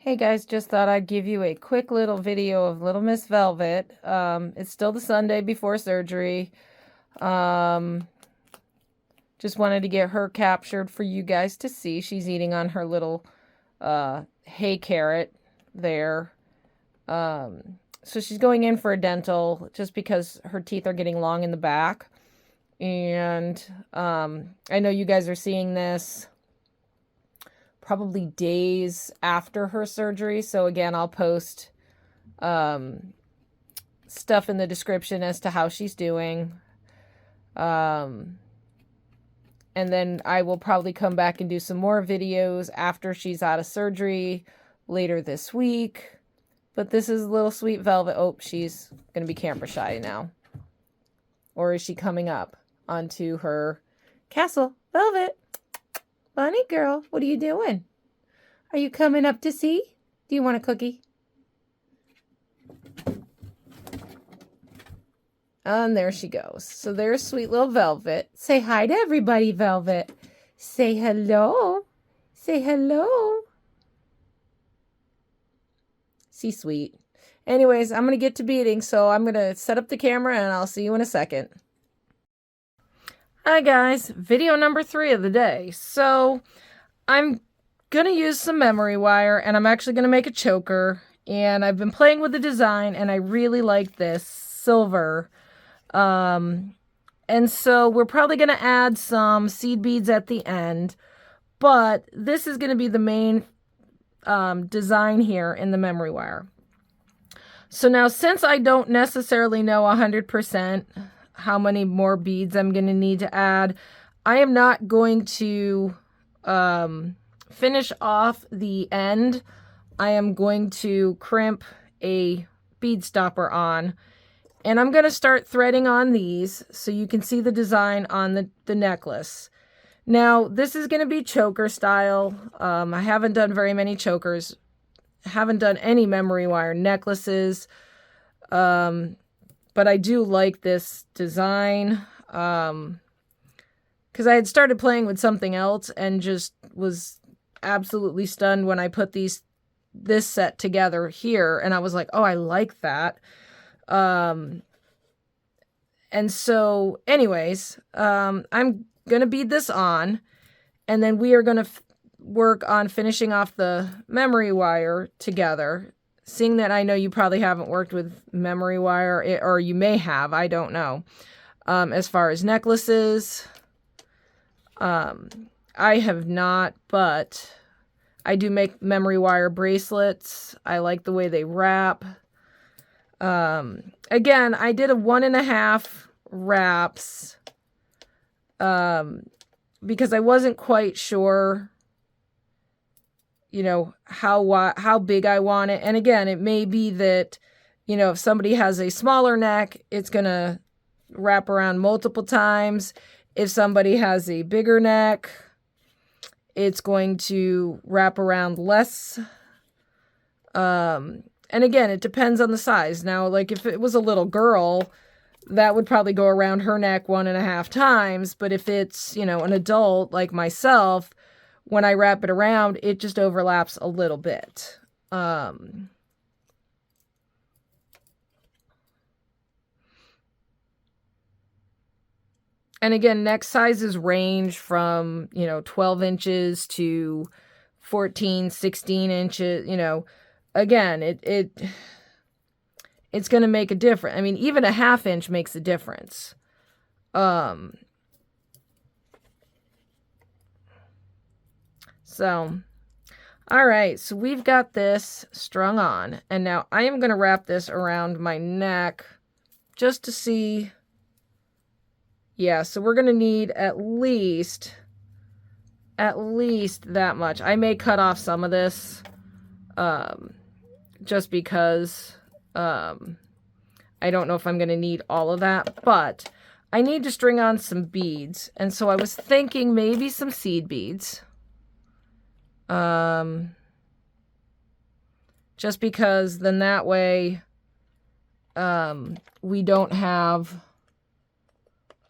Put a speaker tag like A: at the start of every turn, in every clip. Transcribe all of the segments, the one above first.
A: Hey guys, just thought I'd give you a quick little video of Little Miss Velvet. It's still the Sunday before surgery. Just wanted to get her captured for you guys to see. She's eating on her little hay carrot there. So she's going in for a dental just because her teeth are getting long in the back. And I know you guys are seeing this probably days after her surgery. So again, I'll post stuff in the description as to how she's doing. And then I will probably come back and do some more videos after she's out of surgery later this week. But this is little sweet Velvet. Oh, she's going to be camera shy now. Or is she coming up onto her castle? Velvet, bunny girl, what are you doing? Are you coming up to see? Do you want a cookie? And there she goes. So there's sweet little Velvet. Say hi to everybody, Velvet. Say hello. Say hello. See, sweet. Anyways, I'm going to get to beading, so I'm going to set up the camera and I'll see you in a second. Hi guys, video number 3 of the day. So I'm going to use some memory wire and I'm actually going to make a choker. And I've been playing with the design and I really like this silver. And so we're probably going to add some seed beads at the end. But this is going to be the main design here in the memory wire. So now, since I don't necessarily know 100% how many more beads I'm going to need to add, I am not going to finish off the end. I am going to crimp a bead stopper on, and I'm going to start threading on these so you can see the design on the necklace. Now, this is going to be choker style. I haven't done very many chokers. Haven't done any memory wire necklaces. But I do like this design. Because I had started playing with something else and just was absolutely stunned when I put this set together here. And I was like, oh, I like that. And so anyways, I'm going to bead this on, and then we are going to work on finishing off the memory wire together. Seeing that I know you probably haven't worked with memory wire, or you may have, I don't know. As far as necklaces, I have not, but I do make memory wire bracelets. I like the way they wrap. Again, I did a 1.5 wraps because I wasn't quite sure, you know, how big I want it. And again, it may be that, you know, if somebody has a smaller neck, it's going to wrap around multiple times. If somebody has a bigger neck, it's going to wrap around less. And again, it depends on the size. Now, like if it was a little girl, that would probably go around her neck 1.5 times. But if it's, you know, an adult like myself, when I wrap it around, it just overlaps a little bit. And again, neck sizes range from, you know, 12 inches to 14, 16 inches, you know. Again, it's going to make a difference. I mean, even a 1/2 inch makes a difference. So, all right, so we've got this strung on, and now I am going to wrap this around my neck just to see. Yeah, so we're going to need at least that much. I may cut off some of this, just because, I don't know if I'm going to need all of that, but I need to string on some beads, and so I was thinking maybe some seed beads. Just because then that way, we don't have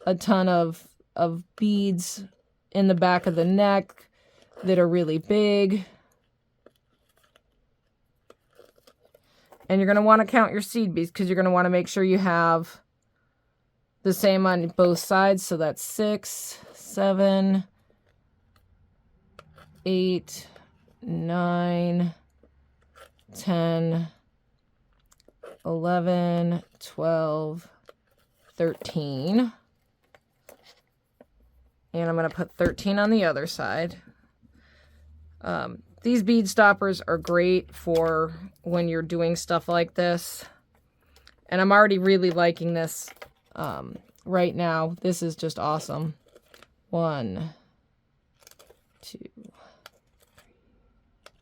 A: a ton of beads in the back of the neck that are really big. And you're going to want to count your seed beads because you're going to want to make sure you have the same on both sides. So that's 6, 7, 8, 9, 10, 11, 12, 13. And I'm going to put 13 on the other side. These bead stoppers are great for when you're doing stuff like this. And I'm already really liking this right now. This is just awesome. 1, 2, 3,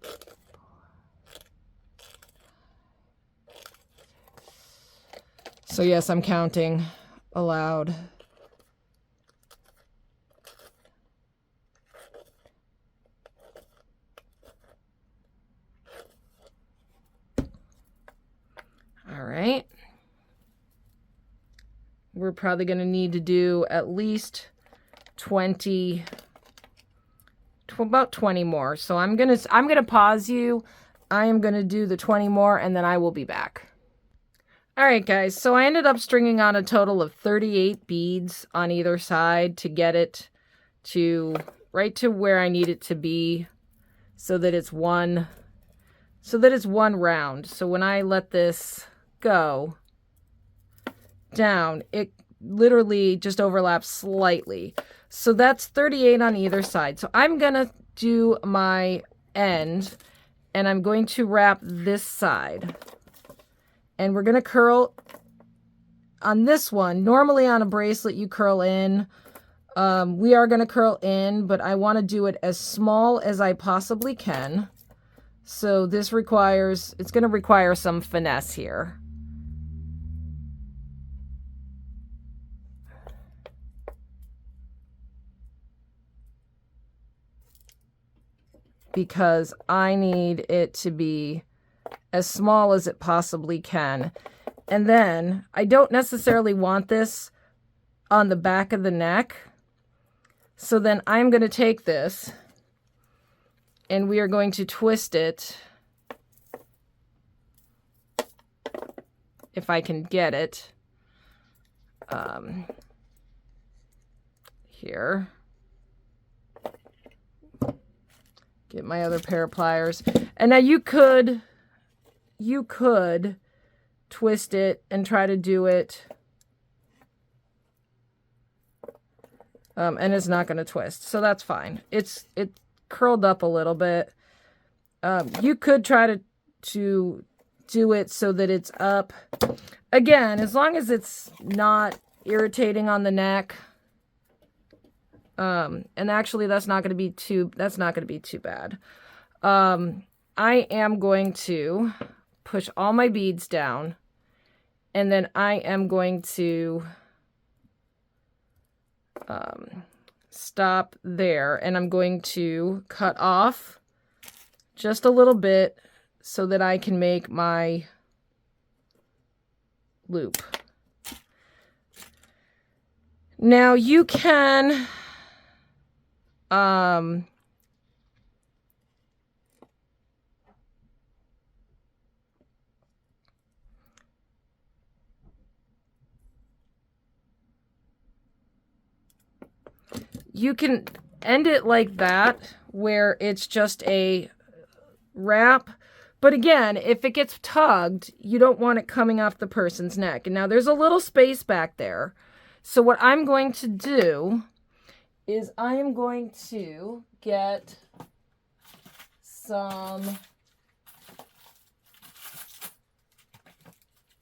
A: 4, 6. So yes, I'm counting aloud. All right. We're probably going to need to do at least 20, about 20 more. So I'm going to pause you. I am going to do the 20 more and then I will be back. All right, guys. So I ended up stringing on a total of 38 beads on either side to get it to right to where I need it to be so that it's one round. So when I let this go down, it literally just overlaps slightly. So that's 38 on either side. So I'm gonna do my end and I'm going to wrap this side and we're gonna curl on this one. Normally on a bracelet you curl in. We are gonna curl in, but I want to do it as small as I possibly can. So this it's going to require some finesse here. Because I need it to be as small as it possibly can. And then I don't necessarily want this on the back of the neck. So then I'm going to take this and we are going to twist it, if I can get it, here. Get my other pair of pliers. And now you could twist it and try to do it, and it's not going to twist, so that's fine. It curled up a little bit. You could try to do it so that it's up. Again, as long as it's not irritating on the neck. And actually that's not going to be too bad. I am going to push all my beads down and then I am going to stop there and I'm going to cut off just a little bit so that I can make my loop. Now you can you can end it like that, where it's just a wrap. But again, if it gets tugged, you don't want it coming off the person's neck. And now there's a little space back there. So what I'm going to do is I am going to get some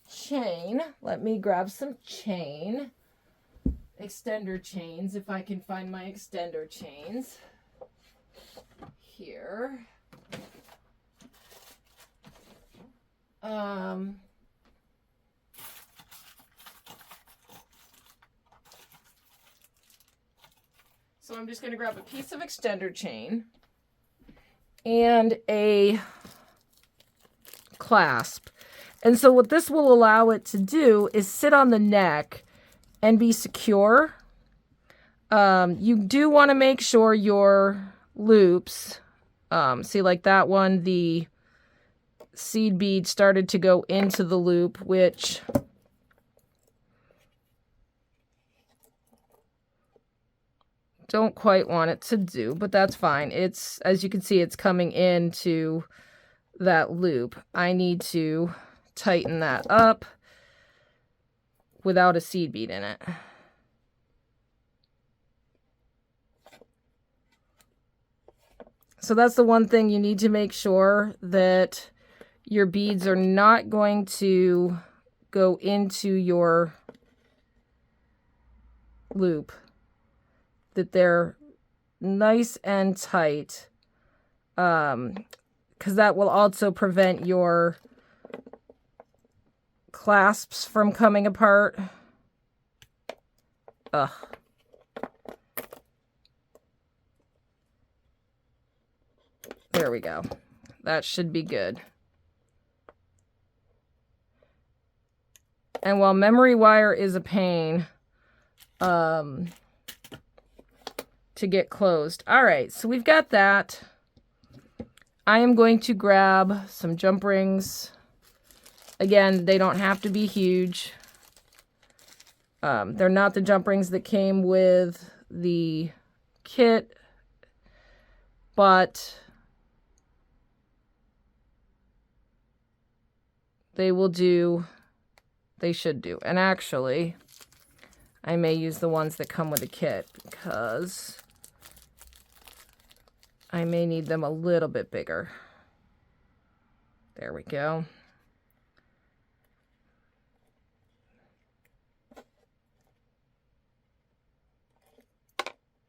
A: chain. Let me grab some chain. Extender chains, if I can find my extender chains. Here. So I'm just going to grab a piece of extender chain and a clasp. And so what this will allow it to do is sit on the neck and be secure. You do want to make sure your loops, see like that one, the seed bead started to go into the loop, which don't quite want it to do, but that's fine. It's, as you can see, it's coming into that loop. I need to tighten that up without a seed bead in it. So that's the one thing you need to make sure, that your beads are not going to go into your loop, that they're nice and tight, because that will also prevent your clasps from coming apart. Ugh. There we go. That should be good. And while memory wire is a pain to get closed. All right, so we've got that. I am going to grab some jump rings. Again, they don't have to be huge. They're not the jump rings that came with the kit, but they will do, they should do. And actually, I may use the ones that come with the kit because I may need them a little bit bigger. There we go.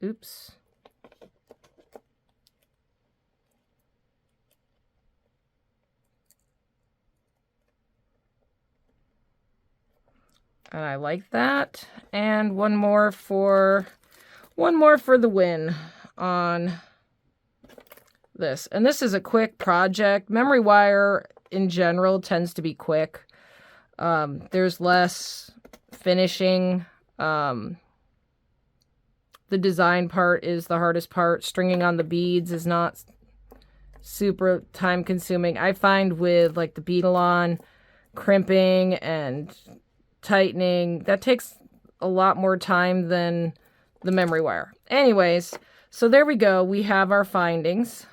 A: Oops. And I like that. And one more for the win on this. And this is a quick project. Memory wire in general tends to be quick. There's less finishing. The design part is the hardest part. Stringing on the beads is not super time consuming. I find with like the bead-alon, crimping and tightening, that takes a lot more time than the memory wire. Anyways, so there we go. We have our findings.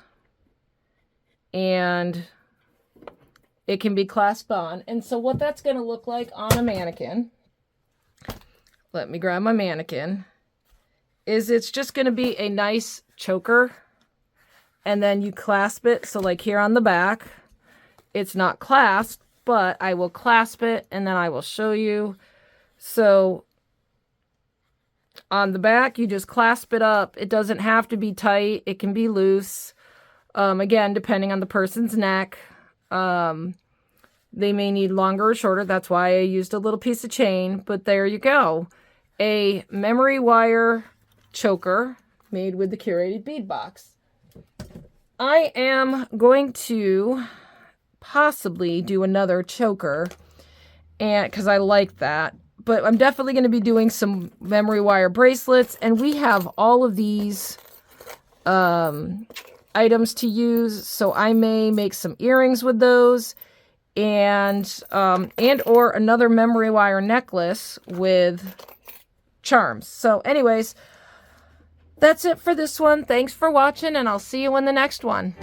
A: And it can be clasped on. And so what that's going to look like on a mannequin, let me grab my mannequin, is it's just going to be a nice choker. And then you clasp it. So like here on the back, it's not clasped, but I will clasp it and then I will show you. So on the back, you just clasp it up. It doesn't have to be tight. It can be loose. Again, depending on the person's neck. They may need longer or shorter. That's why I used a little piece of chain. But there you go. A memory wire choker made with the Curated bead box. I am going to possibly do another choker, and because I like that, but I'm definitely going to be doing some memory wire bracelets, and we have all of these items to use, so I may make some earrings with those, and or another memory wire necklace with charms. So anyways, that's it for this one. Thanks for watching, and I'll see you in the next one.